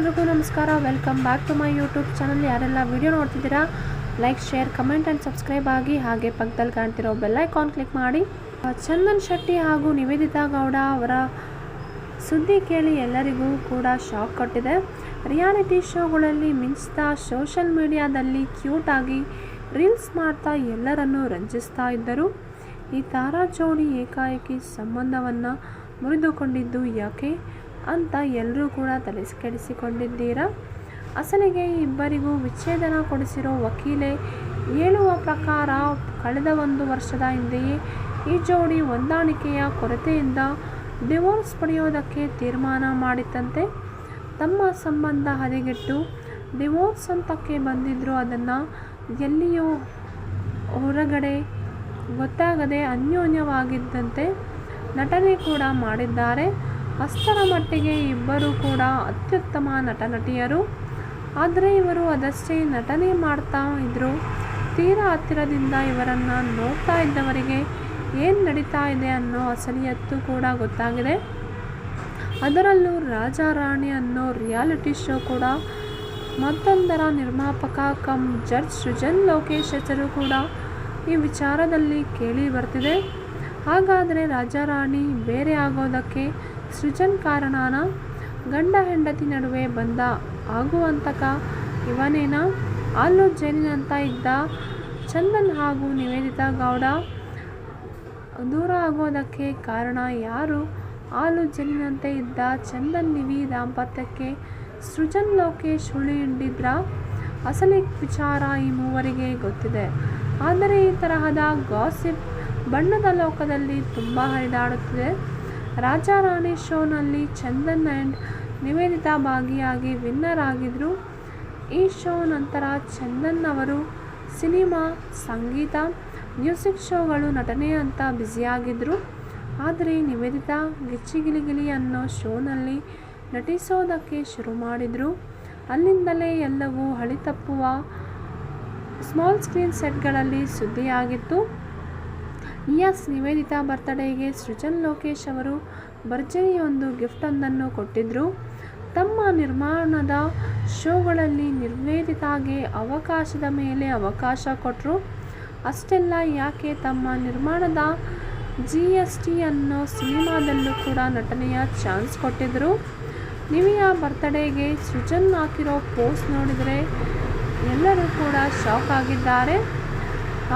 ಎಲ್ರಿಗೂ ನಮಸ್ಕಾರ. Welcome back to my YouTube channel. ಯಾರೆಲ್ಲ ವಿಡಿಯೋ ನೋಡ್ತಿದ್ದೀರಾ like, share, comment and subscribe ಆಗಿ. ಹಾಗೆ ಪಕ್ಕದಲ್ಲಿ ಕಾಣ್ತಿರೋ ಬೆಲ್ ಐಕಾನ್ ಕ್ಲಿಕ್ ಮಾಡಿ. ಚಂದನ್ ಶೆಟ್ಟಿ ಹಾಗೂ ನಿವೇದಿತಾ ಗೌಡ ಅವರ ಸುದ್ದಿ ಕೇಳಿ ಎಲ್ಲರಿಗೂ ಕೂಡ ಶಾಕ್ ಕೊಟ್ಟಿದೆ. ರಿಯಾಲಿಟಿ ಶೋಗಳಲ್ಲಿ ಮಿಂಚ್ತಾ ಸೋಷಲ್ ಮೀಡಿಯಾದಲ್ಲಿ ಕ್ಯೂಟ್ ಆಗಿ ರೀಲ್ಸ್ ಮಾಡ್ತಾ ಎಲ್ಲರನ್ನೂ ರಂಜಿಸ್ತಾ ಇದ್ದರು. ಈ ತಾರಾ ಜೋಡಿ ಏಕಾಏಕಿ ಸಂಬಂಧವನ್ನು ಮುರಿದುಕೊಂಡಿದ್ದು ಯಾಕೆ ಅಂತ ಎಲ್ಲರೂ ಕೂಡ ತಲೆಕೆಡಿಸಿಕೊಂಡಿದ್ದೀರಾ? ಅಸಲಿಗೆ ಇಬ್ಬರಿಗೂ ವಿಚ್ಛೇದನ ಕೊಡಿಸಿರೋ ವಕೀಲೆ ಹೇಳುವ ಪ್ರಕಾರ ಕಳೆದ 1 ವರ್ಷದ ಹಿಂದೆಯೇ ಈ ಜೋಡಿ ಹೊಂದಾಣಿಕೆಯ ಕೊರತೆಯಿಂದ ಡಿವೋರ್ಸ್ ಪಡೆಯೋದಕ್ಕೆ ತೀರ್ಮಾನ ಮಾಡಿತ್ತಂತೆ. ತಮ್ಮ ಸಂಬಂಧ ಹದಗೆಟ್ಟು ಡಿವೋರ್ಸ್ ಹಂತಕ್ಕೆ ಬಂದಿದ್ದರೂ ಅದನ್ನು ಎಲ್ಲಿಯೂ ಹೊರಗಡೆ ಗೊತ್ತಾಗದೆ ಅನ್ಯೋನ್ಯವಾಗಿದ್ದಂತೆ ನಟನೆ ಕೂಡ ಮಾಡಿದ್ದಾರೆ. ಅಷ್ಟರ ಮಟ್ಟಿಗೆ ಇಬ್ಬರು ಕೂಡ ಅತ್ಯುತ್ತಮ ನಟ-ನಟಿಯರು. ಆದರೆ ಇವರು ಅದಷ್ಟೇ ನಟನೆ ಮಾಡ್ತಾ ಇದ್ರು. ತೀರಾ ಹತ್ತಿರದಿಂದ ಇವರನ್ನು ನೋಡ್ತಾ ಇದ್ದವರಿಗೆ ಏನು ನಡೀತಾ ಇದೆ ಅನ್ನೋ ಅಸಲಿಯತ್ತು ಕೂಡ ಗೊತ್ತಾಗಿದೆ. ಅದರಲ್ಲೂ ರಾಜಾ ರಾಣಿ ಅನ್ನೋ ರಿಯಾಲಿಟಿ ಶೋ ಕೂಡ ಮತ್ತೊಂದರ ನಿರ್ಮಾಪಕ ಕಮ್ ಜಡ್ಜ್ ಸೃಜನ್ ಲೋಕೇಶ್ ಹೆಸರು ಕೂಡ ಈ ವಿಚಾರದಲ್ಲಿ ಕೇಳಿ ಬರ್ತಿದೆ. ಹಾಗಾದರೆ ರಾಜಾ ರಾಣಿ ಬೇರೆ ಆಗೋದಕ್ಕೆ ಸೃಜನ್ ಕಾರಣನ? ಗಂಡ ಹೆಂಡತಿ ನಡುವೆ ಬಂದ ಆಗುವಂತಕ ಇವನೇನ? ಅಲ್ಲು ಜೈಲಿನಂತ ಇದ್ದ ಚಂದನ್ ಹಾಗೂ ನಿವೇದಿತಾ ಗೌಡ ದೂರ ಆಗೋದಕ್ಕೆ ಕಾರಣ ಯಾರು? ಅಲ್ಲು ಜೈಲಿನಂತೆ ಇದ್ದ ಚಂದನ್ ನಿವಿ ದಾಂಪತ್ಯಕ್ಕೆ ಸೃಜನ್ ಲೋಕೇಶ್ ಹುಳಿ ಹಿಂಡಿದ್ರ? ಅಸಲಿ ವಿಚಾರ ಈ ಮೂವರಿಗೆ ಗೊತ್ತಿದೆ. ಆದರೆ ಈ ತರಹದ ಗಾಸಿಪ್ ಬಣ್ಣದ ಲೋಕದಲ್ಲಿ ತುಂಬ ಹರಿದಾಡುತ್ತಿದೆ. ರಾಜಾ ರಾಣಿ ಶೋನಲ್ಲಿ ಚಂದನ್ ಆ್ಯಂಡ್ ನಿವೇದಿತಾ ಭಾಗಿಯಾಗಿ ವಿನ್ನರ್ ಆಗಿದ್ರು. ಈ ಶೋ ನಂತರ ಚಂದನ್ ಅವರು ಸಿನಿಮಾ, ಸಂಗೀತ, ಮ್ಯೂಸಿಕ್ ಶೋಗಳು, ನಟನೆ ಅಂತ ಬ್ಯುಸಿಯಾಗಿದ್ದರು. ಆದರೆ ನಿವೇದಿತಾ ಗಿಚ್ಚಿ ಗಿಲಿ ಗಿಲಿ ಅನ್ನೋ ಶೋನಲ್ಲಿ ನಟಿಸೋದಕ್ಕೆ ಶುರು ಮಾಡಿದರು. ಅಲ್ಲಿಂದಲೇ ಎಲ್ಲವೂ ಹಳಿ ತಪ್ಪುವ ಸ್ಮಾಲ್ ಸ್ಕ್ರೀನ್ ಸೆಟ್ಗಳಲ್ಲಿ ಸುದ್ದಿಯಾಗಿತ್ತು. ನಿವೇದಿತಾ ಬರ್ತ್ಡೇಗೆ ಸೃಜನ್ ಲೋಕೇಶ್ ಅವರು ಭರ್ಜರಿಯೊಂದು ಗಿಫ್ಟೊಂದನ್ನು ಕೊಟ್ಟಿದ್ದರು. ತಮ್ಮ ನಿರ್ಮಾಣದ ಶೋಗಳಲ್ಲಿ ನಿವೇದಿತಾಗೆ ಅವಕಾಶದ ಮೇಲೆ ಅವಕಾಶ ಕೊಟ್ಟರು. ಅಷ್ಟೆಲ್ಲ ಯಾಕೆ, ತಮ್ಮ ನಿರ್ಮಾಣದ GST ಅನ್ನೋ ಸಿನಿಮಾದಲ್ಲೂ ಕೂಡ ನಟನೆಯ ಚಾನ್ಸ್ ಕೊಟ್ಟಿದ್ದರು. ನಿವಿಯ ಬರ್ತ್ಡೇಗೆ ಸೃಜನ್ ಹಾಕಿರೋ ಪೋಸ್ಟ್ ನೋಡಿದರೆ ಎಲ್ಲರೂ ಕೂಡ ಶಾಕ್ ಆಗಿದ್ದಾರೆ.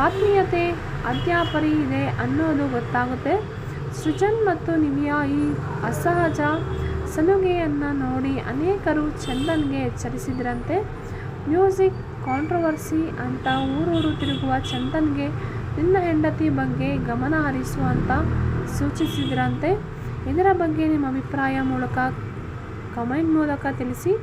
ಆತ್ಮೀಯತೆ ಅದ್ಯಾಪರಿ ಇದೆ ಅನ್ನೋದು ಗೊತ್ತಾಗುತ್ತೆ. ಸೃಜನ್ ಮತ್ತು ನಿವಿಯ ಈ ಅಸಹಜ ಸಲುಗೆಯನ್ನು ನೋಡಿ ಅನೇಕರು ಚಂದನ್ಗೆ ಎಚ್ಚರಿಸಿದ್ರಂತೆ. ಮ್ಯೂಸಿಕ್ ಕಾಂಟ್ರವರ್ಸಿ ಅಂತ ಊರೂರು ತಿರುಗುವ ಚಂದನ್ಗೆ ನಿನ್ನ ಹೆಂಡತಿ ಬಗ್ಗೆ ಗಮನ ಹರಿಸು ಅಂತ ಸೂಚಿಸಿದ್ರಂತೆ. ಇದರ ಬಗ್ಗೆ ನಿಮ್ಮ ಅಭಿಪ್ರಾಯ ಮೂಲಕ ಕಮೆಂಟ್ ಮೂಲಕ ತಿಳಿಸಿ.